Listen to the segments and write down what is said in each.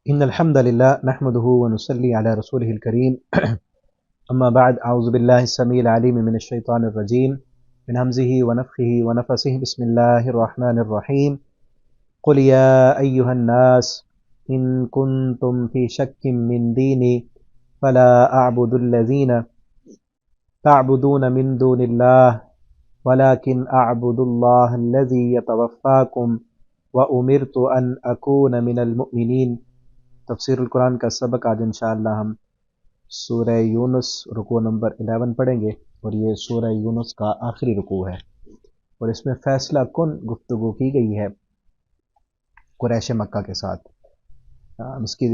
إن الحمد لله نحمده ونصلي على رسوله الكريم أما بعد أعوذ بالله السميع العليم من الشيطان الرجيم من همزه ونفخه ونفسه بسم الله الرحمن الرحيم قل يا أيها الناس إن كنتم في شك من ديني فلا أعبد الذين تعبدون من دون الله ولكن أعبد الله الذي يتوفاكم وأمرت أن أكون من المؤمنين۔ تفسیر القرآن کا سبق آج انشاءاللہ ہم سورہ یونس رکوع نمبر 11 پڑھیں گے، اور یہ سورہ یونس کا آخری رکوع ہے، اور اس میں فیصلہ کن گفتگو کی گئی ہے قریش مکہ کے ساتھ۔ ہم اس کی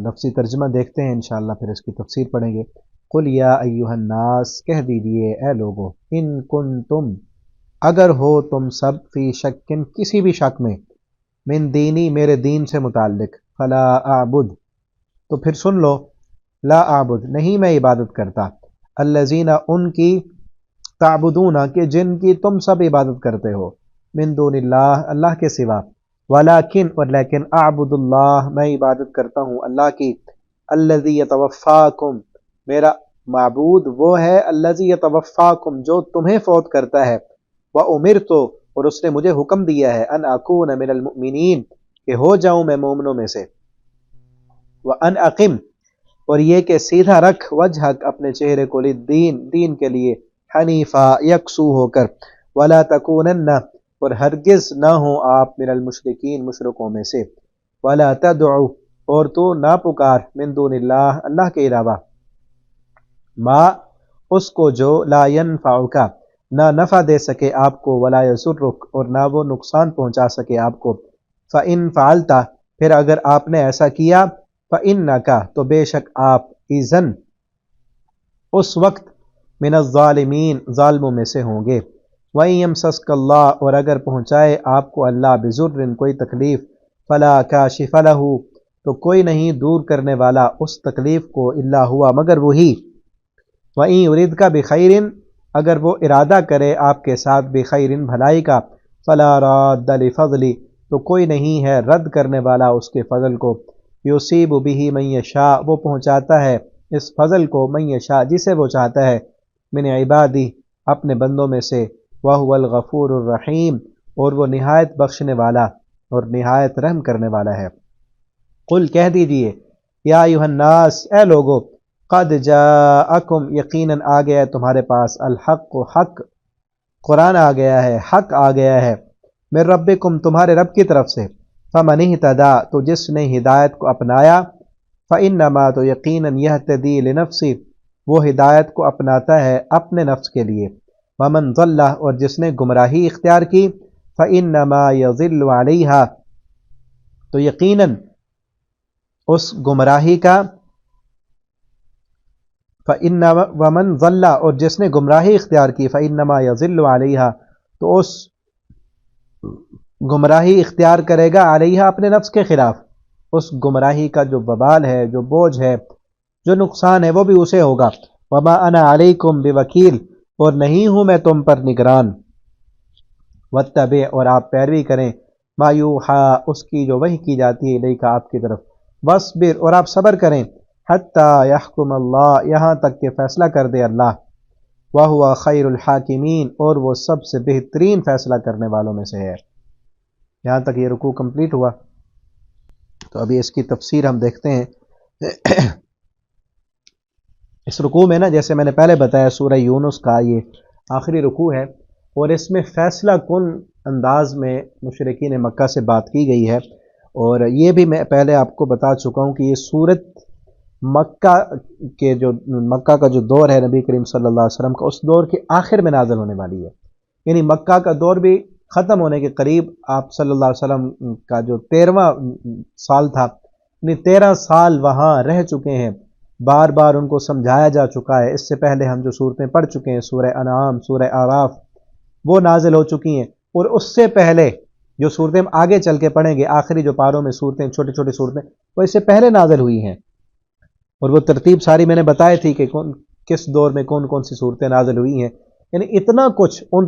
لفظی ترجمہ دیکھتے ہیں انشاءاللہ، پھر اس کی تفسیر پڑھیں گے۔ قل یا ایھا الناس، کہہ دیجئے اے لوگو، ان کنتم، اگر ہو تم سب، فی شکن، کسی بھی شک میں، من دینی، میرے دین سے متعلق، فلا اعبد، تو پھر سن لو، لا اعبد، نہیں میں عبادت کرتا، الذین، ان کی، تعبدون، کہ جن کی تم سب عبادت کرتے ہو، من دون اللہ، اللہ کے سوا، ولیکن، اور لیکن، اعبد اللہ، میں عبادت کرتا ہوں اللہ کی، الذی یتوفاکم، میرا معبود وہ ہے، الذی یتوفاکم، جو تمہیں فوت کرتا ہے، وامرت، اور اس نے مجھے حکم دیا ہے، ان اکون من المؤمنین، کہ ہو جاؤں میں مومنوں میں سے، وان اقم، اور یہ کہ سیدھا رکھ، وجہک، اپنے چہرے کو، للدین، دین کے لیے، حنیفا، یکسو ہو کر، ولا تکونن، اور ہرگز نہ ہو آپ، من المشرکین، مشرکوں میں سے، ولا تدعو، اور تو نہ پکار، من دون اللہ، اللہ کے علاوہ، ما، اس کو جو، لا ینفعک، نہ نفع دے سکے آپ کو، ولا یضرک، اور نہ وہ نقصان پہنچا سکے آپ کو، فَإِن فعلت، پھر اگر آپ نے ایسا کیا، فَإِنَّكَ، تو بے شک آپ، اذن، اس وقت، من الظالمین، ظالموں میں سے ہوں گے، وَإِن يَمْسَسْكَ اللَّهُ، اور اگر پہنچائے آپ کو اللہ، بِضُرٍّ، کوئی تکلیف، فَلَا كَاشِفَ لَهُ، تو کوئی نہیں دور کرنے والا اس تکلیف کو، الا ہوا، مگر وہی، وَإِن يُرِدْكَ بِخَيْرٍ، اگر وہ ارادہ کرے آپ کے ساتھ، بخیر، بھلائی کا، فَلَا رَادَّ لِفَضْلِ، تو کوئی نہیں ہے رد کرنے والا اس کے فضل کو، یصیب بہ من یشاء، وہ پہنچاتا ہے اس فضل کو، من یشاء، جسے وہ چاہتا ہے، من عبادی، اپنے بندوں میں سے، وہو الغفور الرحیم، اور وہ نہایت بخشنے والا اور نہایت رحم کرنے والا ہے۔ قل، کہہ دیجئے، یا ایھا الناس، اے لوگو، قد جاءکم، یقیناً آ گیا ہے تمہارے پاس، الحق، حق، قرآن آ گیا ہے، حق آ گیا ہے، من ربکم، تمہارے رب کی طرف سے، فمن اہتدی، تو جس نے ہدایت کو اپنایا، فانما، تو یقیناً، یہتدی لنفسی، وہ ہدایت کو اپناتا ہے اپنے نفس کے لیے، ومن ضل، اور جس نے گمراہی اختیار کی، فانما یضل علیہا، تو یقیناً اس گمراہی کا، ومن ضل، اور جس نے گمراہی اختیار کی، فانما یضل علیہا، تو اس گمراہی اختیار کرے گا، علیہا، اپنے نفس کے خلاف، اس گمراہی کا جو وبال ہے، جو بوجھ ہے، جو نقصان ہے، وہ بھی اسے ہوگا، وما انا علیکم بوکیل، اور نہیں ہوں میں تم پر نگران، واتبع، اور آپ پیروی کریں، ما یوحا، اس کی جو وحی کی جاتی ہے، الیک، آپ کی طرف، واصبر، اور آپ صبر کریں، حتی یحکم اللہ، یہاں تک کہ فیصلہ کر دے اللہ، وہو خیر الحاکمین، اور وہ سب سے بہترین فیصلہ کرنے والوں میں سے ہے۔ یہاں تک یہ رکوع کمپلیٹ ہوا، تو ابھی اس کی تفسیر ہم دیکھتے ہیں۔ اس رکوع میں نا، جیسے میں نے پہلے بتایا، سورہ یونس کا یہ آخری رکوع ہے، اور اس میں فیصلہ کن انداز میں مشرکین مکہ سے بات کی گئی ہے، اور یہ بھی میں پہلے آپ کو بتا چکا ہوں کہ یہ سورت مکہ کا جو دور ہے نبی کریم صلی اللہ علیہ وسلم کا، اس دور کے آخر میں نازل ہونے والی ہے، یعنی مکہ کا دور بھی ختم ہونے کے قریب، آپ صلی اللہ علیہ وسلم کا جو 13واں سال تھا، یعنی 13 سال وہاں رہ چکے ہیں، بار بار ان کو سمجھایا جا چکا ہے۔ اس سے پہلے ہم جو صورتیں پڑھ چکے ہیں، سورہ انعام، سورہ اعراف، وہ نازل ہو چکی ہیں، اور اس سے پہلے جو صورتیں ہم آگے چل کے پڑھیں گے، آخری جو پاروں میں صورتیں، چھوٹی چھوٹی صورتیں، وہ اس سے پہلے نازل ہوئی ہیں، اور وہ ترتیب ساری میں نے بتائی تھی کہ کس دور میں کون کون سی صورتیں نازل ہوئی ہیں، یعنی اتنا کچھ ان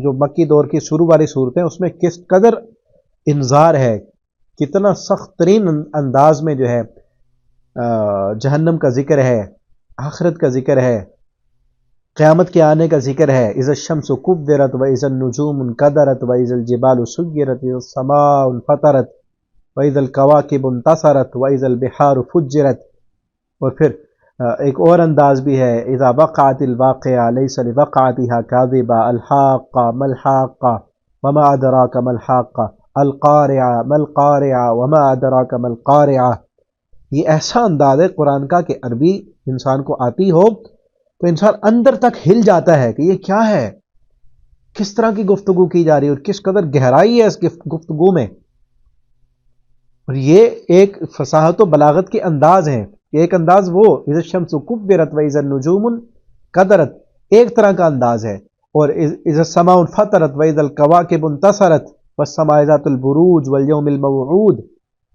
جو مکی دور کی شروع والی صورتیں، اس میں کس قدر انذار ہے، کتنا سخت ترین انداز میں جو ہے جہنم کا ذکر ہے، آخرت کا ذکر ہے، قیامت کے آنے کا ذکر ہے. اذا الشمس کورت واذا النجوم انکدرت واذا الجبال سیرت واذا السماء انفطرت واذا الکواکب انتصرت واذا البحار فجرت. اور پھر ایک اور انداز بھی ہے، اذا وقعت الواقعہ لیس لوقعتها کاذبہ الحاقہ ما الحاقہ وما ادراک ما الحاقہ القارعہ ما القارعہ وما ادراک ما القارعہ. یہ ایسا انداز ہے قرآن کا کہ عربی انسان کو آتی ہو تو انسان اندر تک ہل جاتا ہے کہ یہ کیا ہے، کس طرح کی گفتگو کی جا رہی ہے اور کس قدر گہرائی ہے اس گفتگو میں. اور یہ ایک فصاحت و بلاغت کے انداز ہیں. ایک انداز وہ اذا الشمس کورت واذا النجوم انکدرت ایک طرح کا انداز ہے، اور اذا السماء انفطرت واذا الکواکب انتصرت والسماء ذات البروج والیوم الموعود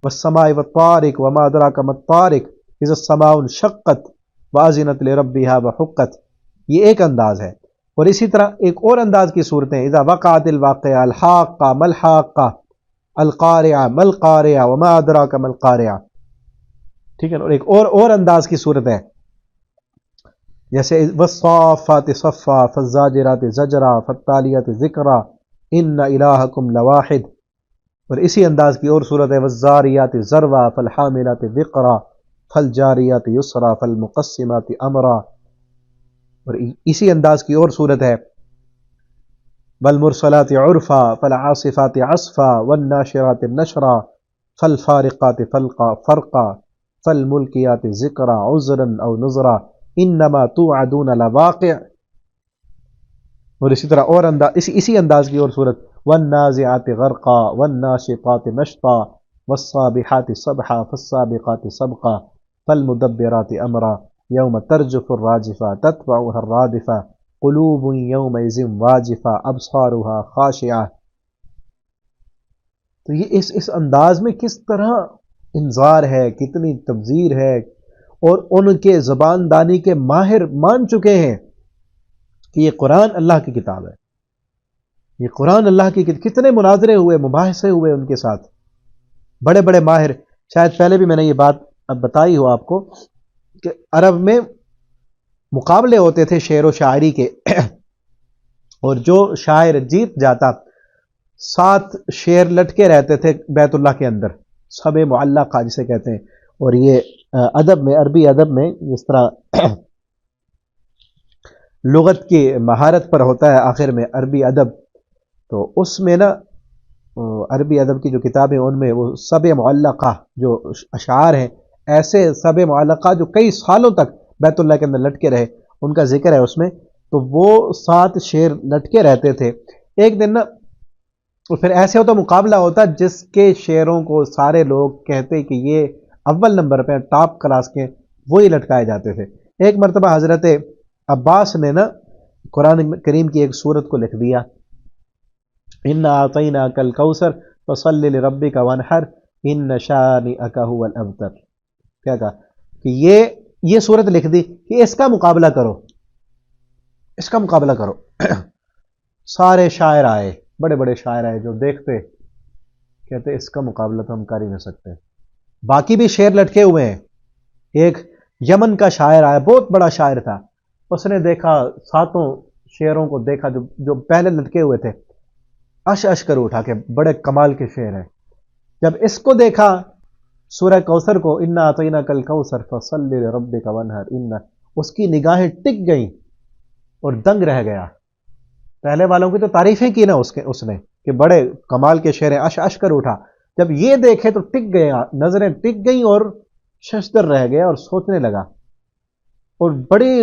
والسماء والطارق وما ادراک ما الطارق اذا السماء انشقت واذنت لربها وحقت. یہ ایک انداز ہے. اور اسی طرح ایک اور انداز کی صورتیں، اذا وقعت الواقعہ الحاقہ ما الحاقہ القارعہ ما القارعہ وما ادراک ما القارعہ. ٹھیک ہے. اور ایک اور انداز کی صورت ہے جیسے والصافات صفا فالزاجرات زجرا فالتالیات ذکرا ان الہکم لواحد. اور اسی انداز کی اور صورت ہے والزاریات ذروا فالحاملات وقرا فالجاریات یسرا فالمقسمات امرا. اور اسی انداز کی اور صورت ہے والمرسلات عرفا فالعاصفات عصفا والناشرات نشرا فالفارقات فرقا فالملکیات ذکرا عذرا او نذرا انما توعدون لواقع. اور اسی طرح اور اسی انداز کی اور صورت والنازعات غرقا والناشطات نشطا والصابحات صبحا فالسابقات سبقا فالمدبرات امرا یوم ترجف الراجفہ تتبعها الرادفہ قلوب یومئذ واجفہ ابصارها خاشعہ. تو یہ اس انداز میں کس طرح انذار ہے، کتنی تبذیر ہے، اور ان کے زبان دانی کے ماہر مان چکے ہیں کہ یہ قرآن اللہ کی کتاب ہے. یہ قرآن اللہ کی کتاب. کتنے مناظرے ہوئے، مباحثے ہوئے ان کے ساتھ، بڑے بڑے ماہر. شاید پہلے بھی میں نے یہ بات اب بتائی ہو آپ کو کہ عرب میں مقابلے ہوتے تھے شعر و شاعری کے، اور جو شاعر جیت جاتا 7 شعر لٹکے رہتے تھے بیت اللہ کے اندر، سب معلقہ جسے کہتے ہیں. اور یہ ادب میں، عربی ادب میں جس طرح لغت کی مہارت پر ہوتا ہے آخر میں عربی ادب، تو اس میں نا عربی ادب کی جو کتابیں ان میں وہ سب معلقہ جو اشعار ہیں، ایسے سب معلقہ جو کئی سالوں تک بیت اللہ کے اندر لٹکے رہے، ان کا ذکر ہے اس میں. تو وہ 7 شعر لٹکے رہتے تھے. ایک دن نا پھر ایسے ہوتا مقابلہ ہوتا جس کے شعروں کو سارے لوگ کہتے کہ یہ اول نمبر پہ ٹاپ کلاس کے، وہی لٹکائے جاتے تھے. ایک مرتبہ حضرت عباس نے نا قرآن کریم کی ایک سورت کو لکھ دیا، اِنَّا أَعْطَيْنَاكَ الْكَوْثَرَ فَصَلِّ لِرَبِّكَ وَانْحَرْ إِنَّ شَانِئَكَ هُوَ الْأَبْتَرُ. کیا کہا کہ یہ سورت لکھ دی کہ اس کا مقابلہ کرو، اس کا مقابلہ کرو. سارے شاعر آئے، بڑے بڑے شاعر آئے جو دیکھتے کہتے اس کا مقابلہ تو ہم کر ہی نہیں سکتے. باقی بھی شعر لٹکے ہوئے ہیں. ایک یمن کا شاعر آیا، بہت بڑا شاعر تھا. اس نے دیکھا 7 شعروں کو دیکھا جو پہلے لٹکے ہوئے تھے، اش کر اٹھا کہ بڑے کمال کے شعر ہیں. جب اس کو دیکھا سورہ کوثر کو، اِنَّا أَعْطَيْنَاكَ الْكَوْثَرَ فَصَلِّ لِرَبِّكَ وَانْحَرْ، اس کی نگاہیں ٹک گئیں اور دنگ رہ گیا. پہلے والوں کی تو تعریفیں کی نا اس نے کہ بڑے کمال کے شعر ہیں، اش کر اٹھا. جب یہ دیکھے تو ٹک گیا، نظریں ٹک گئیں اور ششدر رہ گیا اور سوچنے لگا. اور بڑی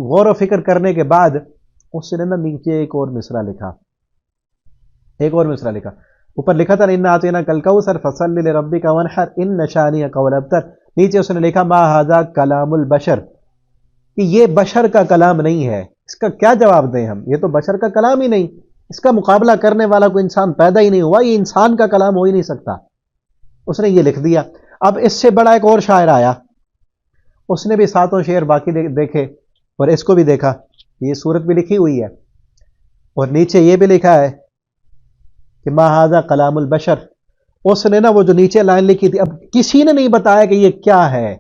غور و فکر کرنے کے بعد اس نے نا نیچے ایک اور مصرع لکھا، اوپر لکھا تھا اِنَّا أَعْطَيْنَاكَ الْكَوْثَرَ فَصَلِّ لِرَبِّكَ وَانْحَرْ إِنَّ شَانِئَكَ هُوَ الْأَبْتَرُ. نیچے اس نے لکھا ما ھذا کلام البشر، کہ یہ بشر کا کلام نہیں ہے. اس کا کیا جواب دیں ہم؟ یہ تو بشر کا کلام ہی نہیں، اس کا مقابلہ کرنے والا کوئی انسان پیدا ہی نہیں ہوا، یہ انسان کا کلام ہو ہی نہیں سکتا. اس نے یہ لکھ دیا. اب اس سے بڑا ایک اور شاعر آیا، اس نے بھی 7 شعر باقی دیکھے اور اس کو بھی دیکھا. یہ صورت بھی لکھی ہوئی ہے اور نیچے یہ بھی لکھا ہے کہ ما ھذا کلام البشر. اس نے نا وہ جو نیچے لائن لکھی تھی، اب کسی نے نہیں بتایا کہ یہ کیا ہے.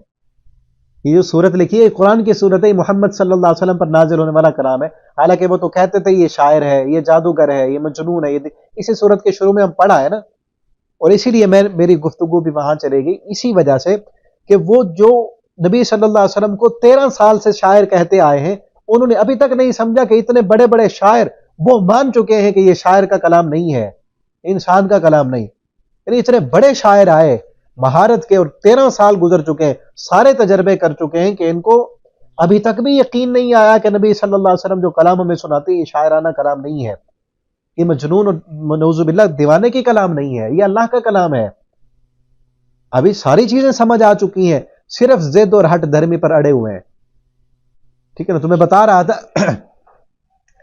یہ جو صورت لکھی ہے قرآن کی صورت ہے، محمد صلی اللہ علیہ وسلم پر نازل ہونے والا کلام ہے. حالانکہ وہ تو کہتے تھے یہ شاعر ہے، یہ جادوگر ہے، یہ مجنون ہے. یہ اسی صورت کے شروع میں ہم پڑھا ہے نا، اور اسی لیے میری گفتگو بھی وہاں چلے گی اسی وجہ سے کہ وہ جو نبی صلی اللہ علیہ وسلم کو 13 سال سے شاعر کہتے آئے ہیں، انہوں نے ابھی تک نہیں سمجھا کہ اتنے بڑے بڑے شاعر وہ مان چکے ہیں کہ یہ شاعر کا کلام نہیں ہے، انسان کا کلام نہیں. یعنی اتنے بڑے شاعر آئے مہارت کے، اور 13 سال گزر چکے ہیں، سارے تجربے کر چکے ہیں کہ ان کو ابھی تک بھی یقین نہیں آیا کہ نبی صلی اللہ علیہ وسلم جو کلام ہمیں سناتے ہیں یہ شاعرانہ کلام نہیں ہے، یہ مجنون اور نعوذ باللہ دیوانے کی کلام نہیں ہے، یہ اللہ کا کلام ہے. ابھی ساری چیزیں سمجھ آ چکی ہیں، صرف ضد اور ہٹ دھرمی پر اڑے ہوئے ہیں. ٹھیک ہے نا، تمہیں بتا رہا تھا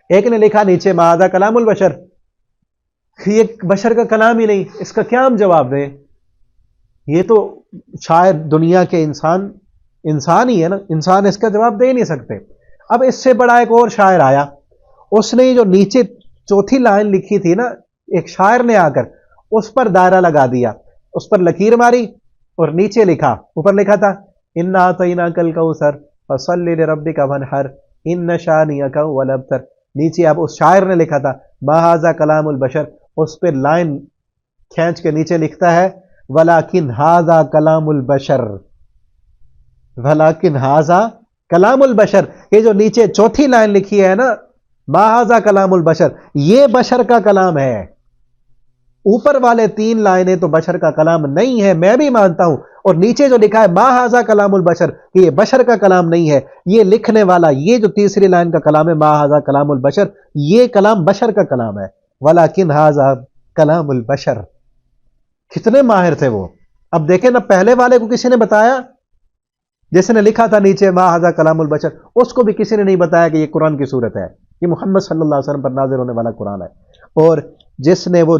ایک نے لکھا نیچے مہذا کلام البشر، یہ بشر کا کلام ہی نہیں، اس کا کیا ہم جواب دیں؟ یہ تو شاید دنیا کے انسان ہی ہے نا، انسان اس کا جواب دے نہیں سکتے. اب اس سے بڑا ایک اور شاعر آیا، اس نے جو نیچے چوتھی لائن لکھی تھی نا، ایک شاعر نے آ کر اس پر دائرہ لگا دیا، اس پر لکیر ماری اور نیچے لکھا، اوپر لکھا تھا انا اعطیناک الکوثر فصلی لربک وانحر ان شانئک هو الابتر. نیچے اب اس شاعر نے لکھا تھا ما ھذا کلام البشر، اس پہ لائن کھینچ کے نیچے لکھتا ہے ولیکن ھذا کلام البشر، ولیکن ھذا کلام البشر. یہ جو نیچے چوتھی لائن لکھی ہے نا ما ھذا کلام البشر، یہ بشر کا کلام ہے. اوپر والے 3 لائنیں تو بشر کا کلام نہیں ہے، میں بھی مانتا ہوں، اور نیچے جو لکھا ہے ما ھذا کلام البشر، یہ بشر کا کلام نہیں ہے. یہ لکھنے والا، یہ جو تیسری لائن کا کلام ہے ما ھذا کلام البشر، یہ کلام بشر کا کلام ہے. ولیکن ھذا کلام البشر. کتنے ماہر تھے وہ. اب دیکھیں نا، پہلے والے کو کسی نے بتایا، جس نے لکھا تھا نیچے ما ھذا کلام البشر، اس کو بھی کسی نے نہیں بتایا کہ یہ قرآن کی صورت ہے، یہ محمد صلی اللہ علیہ وسلم پر نازل ہونے والا قرآن ہے. اور جس نے وہ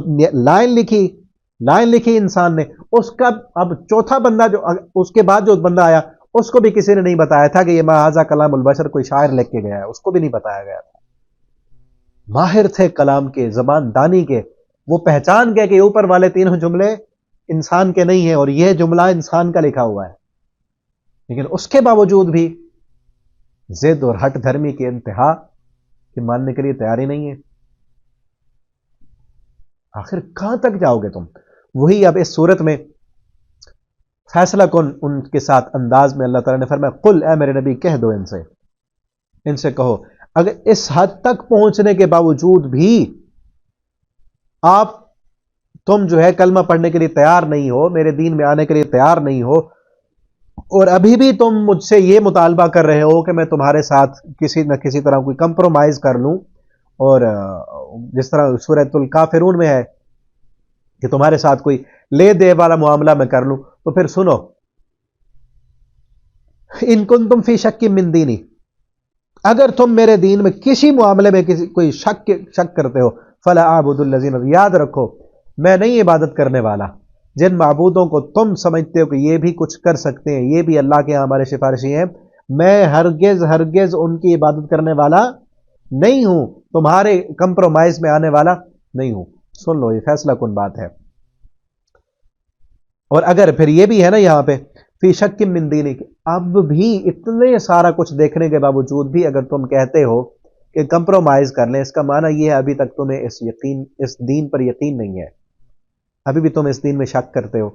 لائن لکھی انسان نے، اس کا اب چوتھا بندہ جو اس کے بعد جو بندہ آیا، اس کو بھی کسی نے نہیں بتایا تھا کہ یہ ما ھذا کلام البشر کوئی شاعر لکھ کے گیا ہے، اس کو بھی نہیں بتایا گیا تھا. ماہر تھے کلام کے، زبان دانی کے. وہ پہچان گئے کہ اوپر والے 3 جملے انسان کے نہیں ہیں اور یہ جملہ انسان کا لکھا ہوا ہے. لیکن اس کے باوجود بھی ضد اور ہٹ دھرمی کی انتہا کہ ماننے کے لیے تیاری نہیں ہے. آخر کہاں تک جاؤ گے تم؟ وہی اب اس صورت میں فیصلہ کن ان کے ساتھ انداز میں اللہ تعالیٰ نے فرمایا قل، اے میرے نبی کہہ دو ان سے کہو، اگر اس حد تک پہنچنے کے باوجود بھی تم جو ہے کلمہ پڑھنے کے لیے تیار نہیں ہو، میرے دین میں آنے کے لیے تیار نہیں ہو، اور ابھی بھی تم مجھ سے یہ مطالبہ کر رہے ہو کہ میں تمہارے ساتھ کسی نہ کسی طرح کوئی کمپرومائز کر لوں، اور جس طرح سورۃ الکافرون میں ہے کہ تمہارے ساتھ کوئی لے دے والا معاملہ میں کر لوں، تو پھر سنو، ان کنتم فی شک من دینی، اگر تم میرے دین میں کسی معاملے میں کوئی شک کرتے ہو، فلا اعبد الذین، یاد رکھو میں نہیں عبادت کرنے والا جن معبودوں کو تم سمجھتے ہو کہ یہ بھی کچھ کر سکتے ہیں، یہ بھی اللہ کے ہمارے سفارشی ہیں، میں ہرگز ان کی عبادت کرنے والا نہیں ہوں، تمہارے کمپرومائز میں آنے والا نہیں ہوں. سن لو، یہ فیصلہ کن بات ہے. اور اگر پھر یہ بھی ہے نا یہاں پہ فی شک من دینی، اب بھی اتنے سارا کچھ دیکھنے کے باوجود بھی اگر تم کہتے ہو کہ کمپرومائز کر لیں، اس کا معنی یہ ہے ابھی تک تمہیں اس دین پر یقین نہیں ہے، ابھی بھی تم اس دین میں شک کرتے ہو.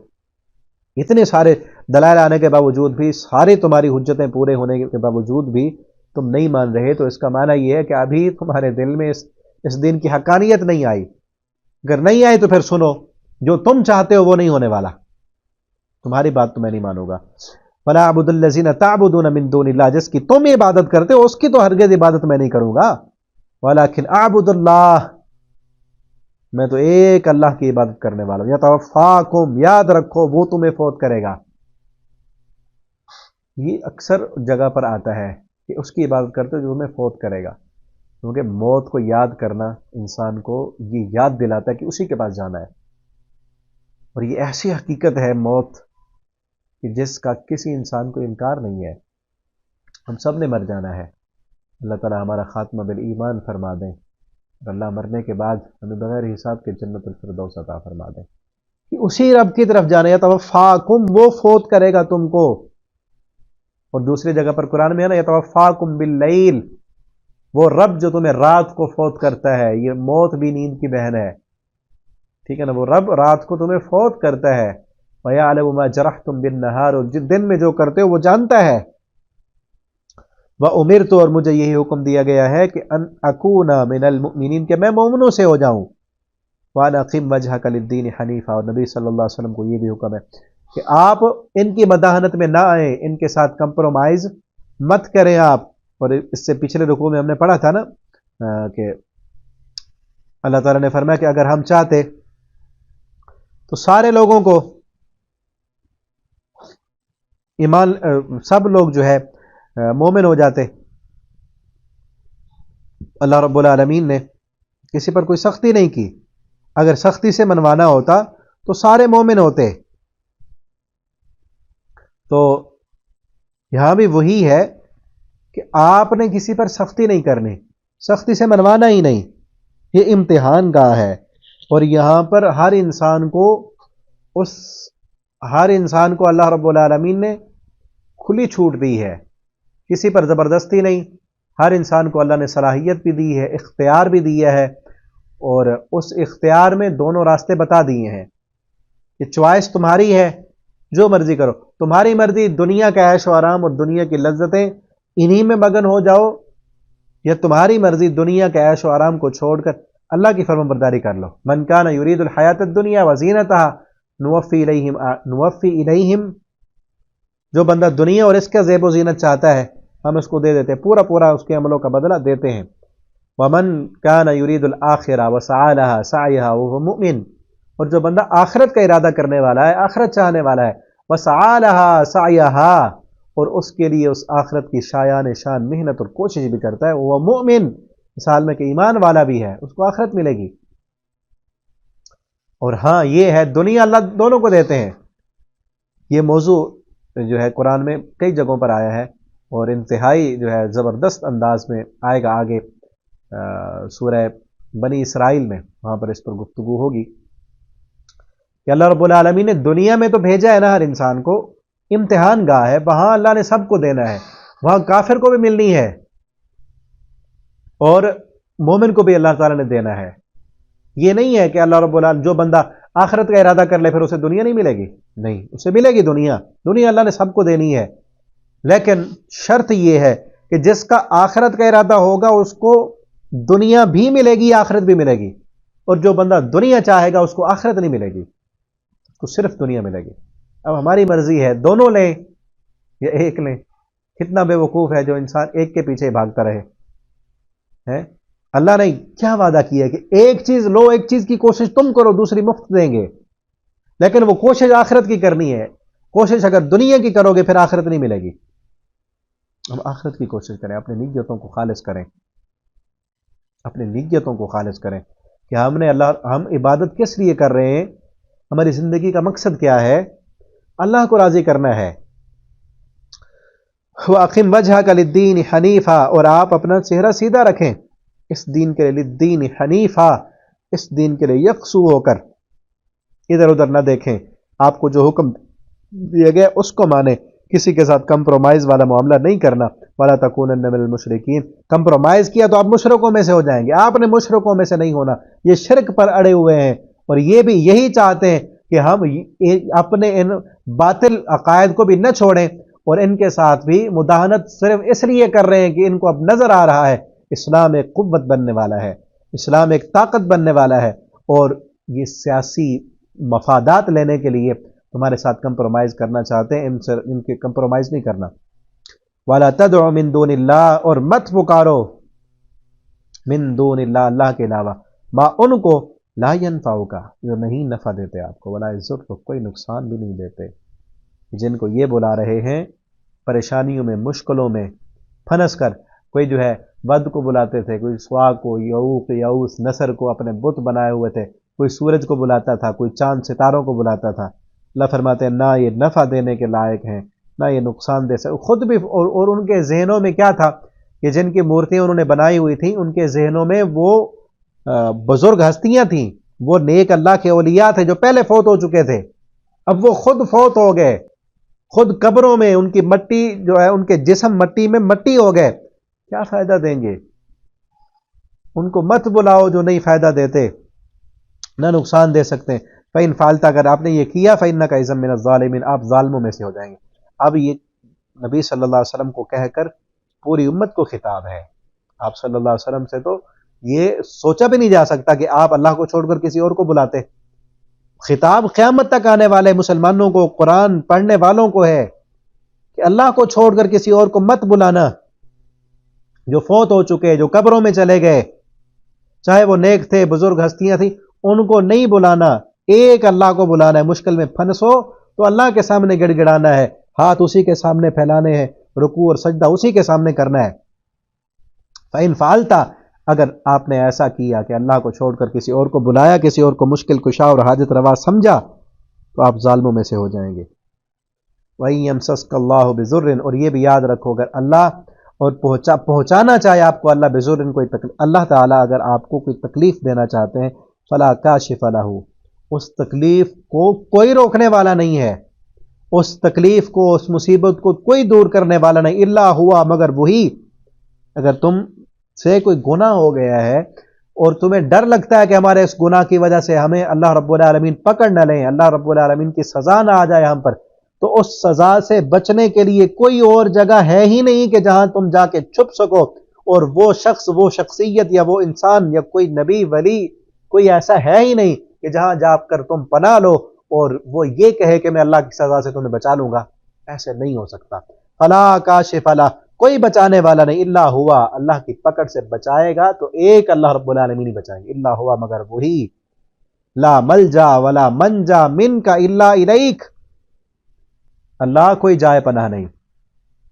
اتنے سارے دلائل آنے کے باوجود بھی، ساری تمہاری حجتیں پورے ہونے کے باوجود بھی تم نہیں مان رہے، تو اس کا معنی یہ ہے کہ ابھی تمہارے دل میں اس دین کی حقانیت نہیں آئی. اگر نہیں آئی تو پھر سنو، جو تم چاہتے ہو وہ نہیں ہونے والا، تمہاری بات تو میں نہیں مانوں گا. فلا اعبد الذین تعبدون من دون اللہ، جس کی تم عبادت کرتے ہو اس کی تو ہرگز عبادت میں نہیں کروں گا. ولکن اعبد اللہ، میں تو ایک اللہ کی عبادت کرنے والا ہوں. یتوفاکم، یاد رکھو وہ تمہیں فوت کرے گا. یہ اکثر جگہ پر آتا ہے کہ اس کی عبادت کرتے ہو جو تمہیں فوت کرے گا، کیونکہ موت کو یاد کرنا انسان کو یہ یاد دلاتا ہے کہ اسی کے پاس جانا ہے. اور یہ ایسی حقیقت ہے موت کہ جس کا کسی انسان کو انکار نہیں ہے. ہم سب نے مر جانا ہے. اللہ تعالیٰ ہمارا خاتمہ بالایمان فرما دیں، اور اللہ مرنے کے بعد ہمیں بغیر حساب کے جنت الفردوس عطا فرما دیں. کہ اسی رب کی طرف جانا. یتوفاکم، وہ فوت کرے گا تم کو. اور دوسری جگہ پر قرآن میں ہے نا یتوفاکم باللیل، وہ رب جو تمہیں رات کو فوت کرتا ہے. یہ موت بھی نیند کی بہن ہے، ٹھیک ہے نا. وہ رب رات کو تمہیں فوت کرتا ہے. وَيَعْلَمُ مَا جَرَحْتُمْ بِالنَّهَارِ، اور دن میں جو کرتے ہو وہ جانتا ہے. وَأُمِرْتُ، اور مجھے یہی حکم دیا گیا ہے کہ ان اکون من المؤمنین، کہ میں مومنوں سے ہو جاؤں. وَأَنْ أَقِمْ وَجْهَكَ لِلدِّينِ حَنِيفًا، اور نبی صلی اللہ علیہ وسلم کو یہ بھی حکم ہے کہ آپ ان کی مداحنت میں نہ آئیں، ان کے ساتھ کمپرومائز مت کریں آپ. اور اس سے پچھلے رکوع میں ہم نے پڑھا تھا نا کہ اللہ تعالیٰ نے فرمایا کہ اگر ہم چاہتے تو سارے لوگوں کو ایمان، سب لوگ جو ہے مومن ہو جاتے. اللہ رب العالمین نے کسی پر کوئی سختی نہیں کی. اگر سختی سے منوانا ہوتا تو سارے مومن ہوتے. تو یہاں بھی وہی ہے کہ آپ نے کسی پر سختی نہیں کرنی، سختی سے منوانا ہی نہیں. یہ امتحان گاہ ہے، اور یہاں پر ہر انسان کو اللہ رب العالمین نے کھلی چھوٹ دی ہے، کسی پر زبردستی نہیں. ہر انسان کو اللہ نے صلاحیت بھی دی ہے، اختیار بھی دیا ہے، اور اس اختیار میں دونوں راستے بتا دیے ہیں. یہ چوائس تمہاری ہے، جو مرضی کرو. تمہاری مرضی دنیا کا عیش و آرام اور دنیا کی لذتیں انہی میں مگن ہو جاؤ، یا تمہاری مرضی دنیا کے عیش و آرام کو چھوڑ کر اللہ کی فرمان برداری کر لو. من کان یرید الحیات الدنیا وزینتها نوفی الیہم، جو بندہ دنیا اور اس کا زیب و زینت چاہتا ہے ہم اس کو دے دیتے ہیں، پورا اس کے عملوں کا بدلہ دیتے ہیں. ومن کان یرید الآخرہ وسعی لها سعیها وهو مؤمن، اور جو بندہ آخرت کا ارادہ کرنے والا ہے، آخرت چاہنے والا ہے، وسعی لها سعیها، اور اس کے لیے اس آخرت کی شایان شان محنت اور کوشش بھی کرتا ہے، وہ مؤمن، مثال میں کہ ایمان والا بھی ہے، اس کو آخرت ملے گی. اور ہاں یہ ہے دنیا اللہ دونوں کو دیتے ہیں. یہ موضوع جو ہے قرآن میں کئی جگہوں پر آیا ہے، اور انتہائی جو ہے زبردست انداز میں آئے گا آگے سورہ بنی اسرائیل میں، وہاں پر اس پر گفتگو ہوگی کہ اللہ رب العالمین نے دنیا میں تو بھیجا ہے نا ہر انسان کو، امتحان گاہ ہے، وہاں اللہ نے سب کو دینا ہے، وہاں کافر کو بھی ملنی ہے اور مومن کو بھی اللہ تعالیٰ نے دینا ہے. یہ نہیں ہے کہ اللہ رب العالمین جو بندہ آخرت کا ارادہ کر لے پھر اسے دنیا نہیں ملے گی، نہیں، اسے ملے گی دنیا اللہ نے سب کو دینی ہے. لیکن شرط یہ ہے کہ جس کا آخرت کا ارادہ ہوگا اس کو دنیا بھی ملے گی، آخرت بھی ملے گی. اور جو بندہ دنیا چاہے گا اس کو آخرت نہیں ملے گی، اس کو صرف دنیا ملے گی. اب ہماری مرضی ہے دونوں لیں یا ایک لیں. کتنا بے وقوف ہے جو انسان ایک کے پیچھے بھاگتا رہے. اللہ نے کیا وعدہ کیا کہ ایک چیز لو، ایک چیز کی کوشش تم کرو، دوسری مفت دیں گے. لیکن وہ کوشش آخرت کی کرنی ہے. کوشش اگر دنیا کی کرو گے پھر آخرت نہیں ملے گی. ہم آخرت کی کوشش کریں، اپنی نیتوں کو خالص کریں، اپنی نیتوں کو خالص کریں کہ ہم عبادت کس لیے کر رہے ہیں، ہماری زندگی کا مقصد کیا ہے، اللہ کو راضی کرنا ہے. وَأَقِمْ وَجْهَكَ لِلدِّينِ حَنِيفًا، اور آپ اپنا چہرہ سیدھا رکھیں اس دین کے لیے، للدین حنیفا، اس دین کے لیے یکسو ہو کر، ادھر ادھر نہ دیکھیں. آپ کو جو حکم دیا گیا اس کو مانیں، کسی کے ساتھ کمپرومائز والا معاملہ نہیں کرنا. وَلَا تَكُونَنَّ مِنَ الْمُشْرِكِينَ، کمپرومائز کیا تو آپ مشرکوں میں سے ہو جائیں گے. آپ نے مشرکوں میں سے نہیں ہونا. یہ شرک پر اڑے ہوئے ہیں اور یہ بھی یہی چاہتے ہیں کہ ہم اپنے ان باطل عقائد کو بھی نہ چھوڑیں، اور ان کے ساتھ بھی مداہنت صرف اس لیے کر رہے ہیں کہ ان کو اب نظر آ رہا ہے اسلام ایک قوت بننے والا ہے، اسلام ایک طاقت بننے والا ہے، اور یہ سیاسی مفادات لینے کے لیے تمہارے ساتھ کمپرومائز کرنا چاہتے ہیں. ان کے کمپرومائز نہیں کرنا. وَلَا تَدْعُ مِن دُونِ اللَّهِ، اور مت پکارو من دون اللہ، اللہ کے علاوہ، ما ان کو لا ينفعك، جو نہیں نفع دیتے آپ کو، ولا يضرك، کوئی نقصان بھی نہیں دیتے. جن کو یہ بلا رہے ہیں پریشانیوں میں، مشکلوں میں پھنس کر. کوئی جو ہے ود کو بلاتے تھے، کوئی سوا کو، یعوق، یعوس، نصر کو اپنے بت بنائے ہوئے تھے، کوئی سورج کو بلاتا تھا، کوئی چاند ستاروں کو بلاتا تھا. اللہ فرماتے ہیں نہ یہ نفع دینے کے لائق ہیں نہ یہ نقصان دے سکتے خود بھی. اور ان کے ذہنوں میں کیا تھا کہ جن کی مورتیاں انہوں نے بنائی ہوئی تھیں ان کے ذہنوں میں وہ بزرگ ہستیاں تھیں وہ نیک اللہ کے اولیاء تھے جو پہلے فوت ہو چکے تھے، اب وہ خود فوت ہو گئے، خود قبروں میں ان کی مٹی جو ہے، ان کے جسم مٹی میں مٹی ہو گئے، کیا فائدہ دیں گے؟ ان کو مت بلاؤ جو نہیں فائدہ دیتے، نہ نقصان دے سکتے۔ فَإِنْ فَعَلْتَ، اگر آپ نے یہ کیا، فَإِنَّكَ إِذًا مِّنَ الظَّالِمِينَ، آپ ظالموں میں سے ہو جائیں گے۔ اب یہ نبی صلی اللہ علیہ وسلم کو کہہ کر پوری امت کو خطاب ہے۔ آپ صلی اللہ علیہ وسلم سے تو یہ سوچا بھی نہیں جا سکتا کہ آپ اللہ کو چھوڑ کر کسی اور کو بلاتے۔ خطاب قیامت تک آنے والے مسلمانوں کو، قرآن پڑھنے والوں کو ہے کہ اللہ کو چھوڑ کر کسی اور کو مت بلانا۔ جو فوت ہو چکے، جو قبروں میں چلے گئے، چاہے وہ نیک تھے، بزرگ ہستیاں تھیں، ان کو نہیں بلانا، ایک اللہ کو بلانا ہے۔ مشکل میں پھنسو تو اللہ کے سامنے گڑ گڑانا ہے، ہاتھ اسی کے سامنے پھیلانے ہیں، رکوع اور سجدہ اسی کے سامنے کرنا ہے۔ فَإِنْ فَعَلْتَ، اگر آپ نے ایسا کیا کہ اللہ کو چھوڑ کر کسی اور کو بلایا، کسی اور کو مشکل کشا اور حاجت روا سمجھا، تو آپ ظالموں میں سے ہو جائیں گے۔ وَإِنْ يَمْسَسْكَ اللَّهُ بِضُرٍّ، اور یہ بھی یاد رکھو، اگر اللہ اور پہنچانا چاہے آپ کو اللہ بضرن کوئی تکلیف، اللہ تعالیٰ اگر آپ کو کوئی تکلیف دینا چاہتے ہیں، فلا کاشف لہ، اس تکلیف کو کوئی روکنے والا نہیں ہے، اس تکلیف کو، اس مصیبت کو کوئی دور کرنے والا نہیں، الا ہوا، مگر وہی۔ اگر تم سے کوئی گناہ ہو گیا ہے اور تمہیں ڈر لگتا ہے کہ ہمارے اس گناہ کی وجہ سے ہمیں اللہ رب العالمین پکڑ نہ لیں، اللہ رب العالمین کی سزا نہ آ جائے ہم پر، تو اس سزا سے بچنے کے لیے کوئی اور جگہ ہے ہی نہیں کہ جہاں تم جا کے چھپ سکو، اور وہ شخص، وہ شخصیت یا وہ انسان یا کوئی نبی ولی کوئی ایسا ہے ہی نہیں کہ جہاں جا کر تم پناہ لو اور وہ یہ کہے کہ میں اللہ کی سزا سے تمہیں بچا لوں گا، ایسے نہیں ہو سکتا۔ فلا کاشف لہ، کوئی بچانے والا نہیں، الا ہوا، اللہ کی پکڑ سے بچائے گا تو ایک اللہ رب العالمین ہی بچائیں گے، الا ہوا، مگر وہی۔ لا ملجا ولا منجا منک الا الیک، اللہ کوئی جائے پناہ نہیں،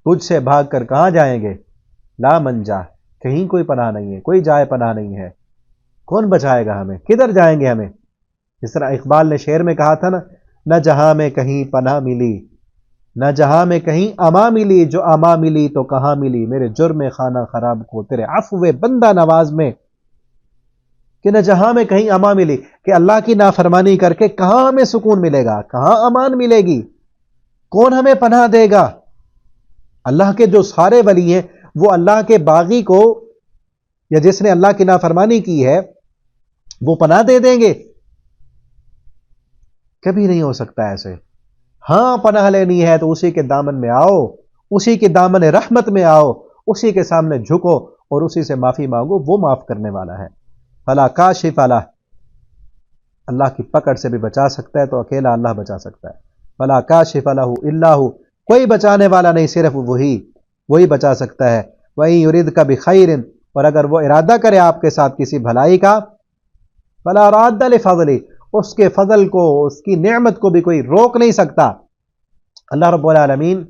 تجھ سے بھاگ کر کہاں جائیں گے؟ لا منجا، کہیں کوئی پناہ نہیں ہے، کوئی جائے پناہ نہیں ہے، کون بچائے گا ہمیں؟ کدھر جائیں گے ہمیں؟ جس طرح اقبال نے شعر میں کہا تھا نا، نہ جہاں میں کہیں پناہ ملی، نہ جہاں میں کہیں اما ملی، جو اما ملی تو کہاں ملی، میرے جرم خانہ خراب کو تیرے عفو بندہ نواز میں، کہ نہ جہاں میں کہیں اما ملی، کہ اللہ کی نافرمانی کر کے کہاں ہمیں سکون ملے گا، کہاں امان ملے گی، کون ہمیں پناہ دے گا؟ اللہ کے جو سارے ولی ہیں وہ اللہ کے باغی کو یا جس نے اللہ کی نافرمانی کی ہے وہ پناہ دے دیں گے؟ کبھی نہیں ہو سکتا ایسے۔ ہاں پناہ لینی ہے تو اسی کے دامن میں آؤ، اسی کے دامن رحمت میں آؤ، اسی کے سامنے جھکو اور اسی سے معافی مانگو، وہ معاف کرنے والا ہے۔ فلا کاشف لہ، اللہ کی پکڑ سے بھی بچا سکتا ہے تو اکیلا اللہ بچا سکتا ہے۔ فلا کاشف لہ الا ہو، کوئی بچانے والا نہیں، صرف وہی بچا سکتا ہے۔ وَإِن يُرِدْكَ بِخَيْرٍ، اور اگر وہ ارادہ کرے آپ کے ساتھ کسی بھلائی کا، فلا راد لفضلہ، اس کے فضل کو، اس کی نعمت کو بھی کوئی روک نہیں سکتا۔ اللہ رب العالمین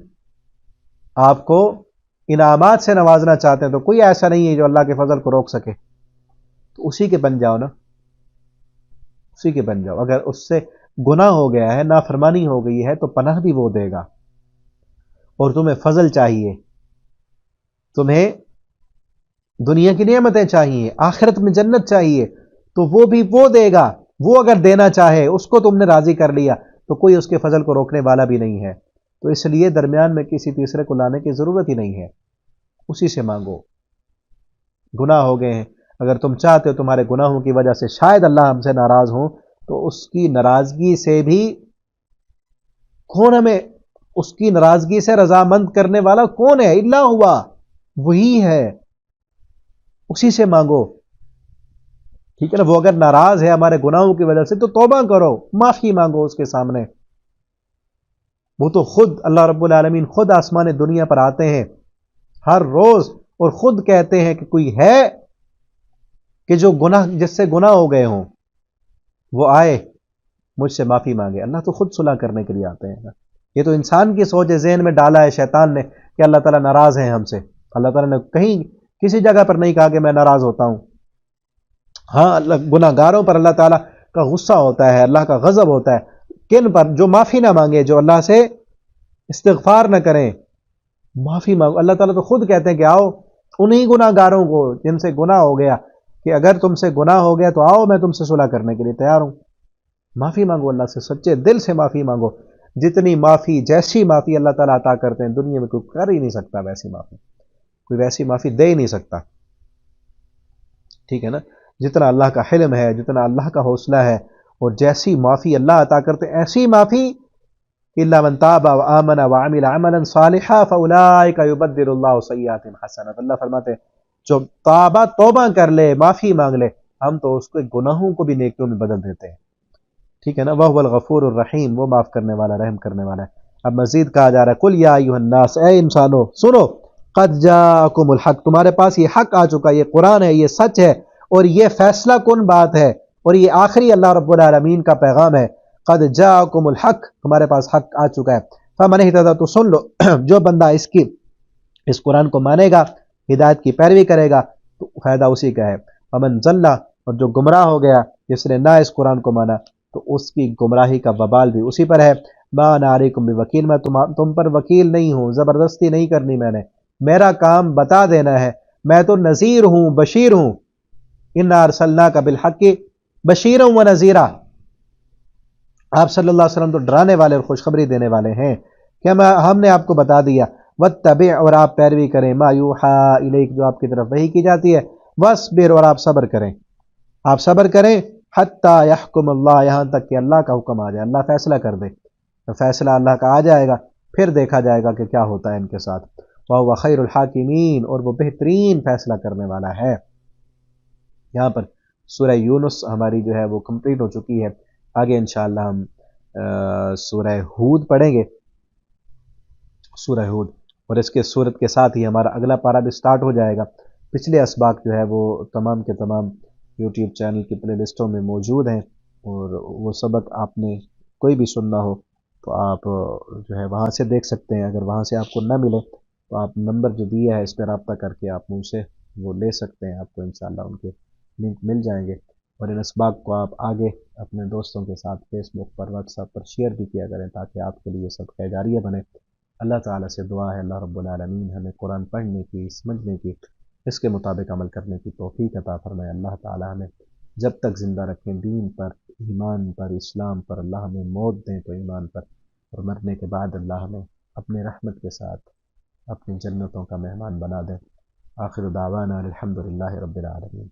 آپ کو انعامات سے نوازنا چاہتے ہیں تو کوئی ایسا نہیں ہے جو اللہ کے فضل کو روک سکے، تو اسی کے بن جاؤ نا، اسی کے بن جاؤ۔ اگر اس سے گناہ ہو گیا ہے، نافرمانی ہو گئی ہے، تو پناہ بھی وہ دے گا۔ اور تمہیں فضل چاہیے، تمہیں دنیا کی نعمتیں چاہیے، آخرت میں جنت چاہیے، تو وہ بھی وہ دے گا۔ وہ اگر دینا چاہے، اس کو تم نے راضی کر لیا تو کوئی اس کے فضل کو روکنے والا بھی نہیں ہے۔ تو اس لیے درمیان میں کسی تیسرے کو لانے کی ضرورت ہی نہیں ہے، اسی سے مانگو۔ گناہ ہو گئے ہیں، اگر تم چاہتے ہو تمہارے گناہوں کی وجہ سے شاید اللہ ہم سے ناراض ہوں، تو اس کی ناراضگی سے بھی کون ہمیں، اس کی ناراضگی سے رضامند کرنے والا کون ہے؟ الا ہوا، وہی ہے، اسی سے مانگو، ٹھیک ہے نا۔ وہ اگر ناراض ہے ہمارے گناہوں کی وجہ سے تو توبہ کرو، معافی مانگو اس کے سامنے۔ وہ تو خود اللہ رب العالمین خود آسمان دنیا پر آتے ہیں ہر روز اور خود کہتے ہیں کہ کوئی ہے کہ جو گناہ، جس سے گناہ ہو گئے ہوں، وہ آئے مجھ سے معافی مانگے۔ اللہ تو خود صلح کرنے کے لیے آتے ہیں نا۔ یہ تو انسان کی سوچ ذہن میں ڈالا ہے شیطان نے کہ اللہ تعالیٰ ناراض ہیں ہم سے۔ اللہ تعالیٰ نے کہیں کسی جگہ پر نہیں کہا کہ میں ناراض ہوتا ہوں۔ ہاں گناہ گاروں پر اللہ تعالیٰ کا غصہ ہوتا ہے، اللہ کا غضب ہوتا ہے۔ کن پر؟ جو معافی نہ مانگے، جو اللہ سے استغفار نہ کریں، معافی مانگو۔ اللہ تعالیٰ تو خود کہتے ہیں کہ آؤ انہی گناہ گاروں کو جن سے گناہ ہو گیا، کہ اگر تم سے گناہ ہو گیا تو آؤ میں تم سے صلح کرنے کے لیے تیار ہوں. معافی مانگو اللہ سے، سچے دل سے معافی مانگو. جتنی معافی، جیسی معافی اللہ تعالیٰ عطا کرتے ہیں دنیا میں کوئی کر ہی نہیں سکتا ویسی معافی، کوئی ویسی معافی دے ہی نہیں سکتا. ٹھیک ہے نا؟ جتنا اللہ کا حلم ہے، جتنا اللہ کا حوصلہ ہے، اور جیسی معافی اللہ عطا کرتے ہیں ایسی معافی. الا من تاب وآمن وعمل عملا صالحا فاولئک یبدل اللہ سیئاتہم حسنات. اللہ فرماتے ہیں جو توبہ کر لے، معافی مانگ لے، ہم تو اس کے گناہوں کو بھی نیکیوں میں بدل دیتے ہیں. ٹھیک ہے نا؟ وَهُوَ الْغَفُورُ الرَّحِيمُ، وہ معاف کرنے والا، رحم کرنے والا ہے. اب مزید کہا جا رہا ہے قُلْ يَا أَيُّهَا النَّاسُ، اے انسانو سنو، قَدْ جَاءَكُمُ الْحَقُّ، تمہارے پاس یہ حق آ چکا، یہ قرآن ہے، یہ سچ ہے، اور یہ فیصلہ کن بات ہے، اور یہ آخری اللہ رب العالمین کا پیغام ہے. قَدْ جَاءَكُمُ الْحَقُّ، تمہارے پاس حق آ چکا ہے. فَمَنِ اهْتَدَىٰ، تو سن لو جو بندہ اس قرآن کو مانے گا، ہدایت کی پیروی کرے گا، تو فائدہ اسی کا ہے. وَمَنْ ضَلَّ، اور جو گمراہ ہو گیا جس نے نہ اس قرآن کو مانا، تو اس کی گمراہی کا وبال بھی اسی پر ہے. ما انا علیکم بوکیل، میں تم پر وکیل نہیں ہوں، زبردستی نہیں کرنی میں نے، میرا کام بتا دینا ہے. میں تو نذیر ہوں، بشیر ہوں. انا ارسلناک بالحق بشیرا و نذیرا، آپ صلی اللہ علیہ وسلم تو ڈرانے والے اور خوشخبری دینے والے ہیں. کیا ہم نے آپ کو بتا دیا. واتبع، اور آپ پیروی کریں، ما یوحا الیک، جو آپ کی طرف وحی کی جاتی ہے. واصبر، اور آپ صبر کریں، آپ صبر کریں. حتی یحکم اللہ، یہاں تک کہ اللہ کا حکم آ جائے، اللہ فیصلہ کر دے. تو فیصلہ اللہ کا آ جائے گا، پھر دیکھا جائے گا کہ کیا ہوتا ہے ان کے ساتھ. وَهُوَ خَيْرُ الْحَاكِمِينَ، اور وہ بہترین فیصلہ کرنے والا ہے. یہاں پر سورہ یونس ہماری جو ہے وہ کمپلیٹ ہو چکی ہے. آگے انشاءاللہ ہم سورہ ہود پڑھیں گے، سورہ ہود، اور اس کے صورت کے ساتھ ہی ہمارا اگلا پارہ بھی سٹارٹ ہو جائے گا. پچھلے اسباق جو ہے وہ تمام کے تمام یوٹیوب چینل کی پلے لسٹوں میں موجود ہیں، اور وہ سبق آپ نے کوئی بھی سننا ہو تو آپ جو ہے وہاں سے دیکھ سکتے ہیں. اگر وہاں سے آپ کو نہ ملے تو آپ نمبر جو دیا ہے اس پہ رابطہ کر کے آپ مجھ سے وہ لے سکتے ہیں، آپ کو انشاءاللہ ان کے لنک مل جائیں گے. اور ان اسباق کو آپ آگے اپنے دوستوں کے ساتھ فیس بک پر، واٹس ایپ پر شیئر بھی کیا کریں تاکہ آپ کے لیے صدقہ جاریہ بنے. اللہ تعالیٰ سے دعا ہے اللہ رب العالمین ہمیں قرآن پڑھنے کی، سمجھنے کی، اس کے مطابق عمل کرنے کی توفیق عطا فرمائے. اللہ تعالیٰ ہمیں جب تک زندہ رکھیں دین پر، ایمان پر، اسلام پر. اللہ ہمیں موت دیں تو ایمان پر، اور مرنے کے بعد اللہ ہمیں اپنے رحمت کے ساتھ اپنی جنتوں کا مہمان بنا دیں. آخر دعوانا الحمدللہ رب العالمین.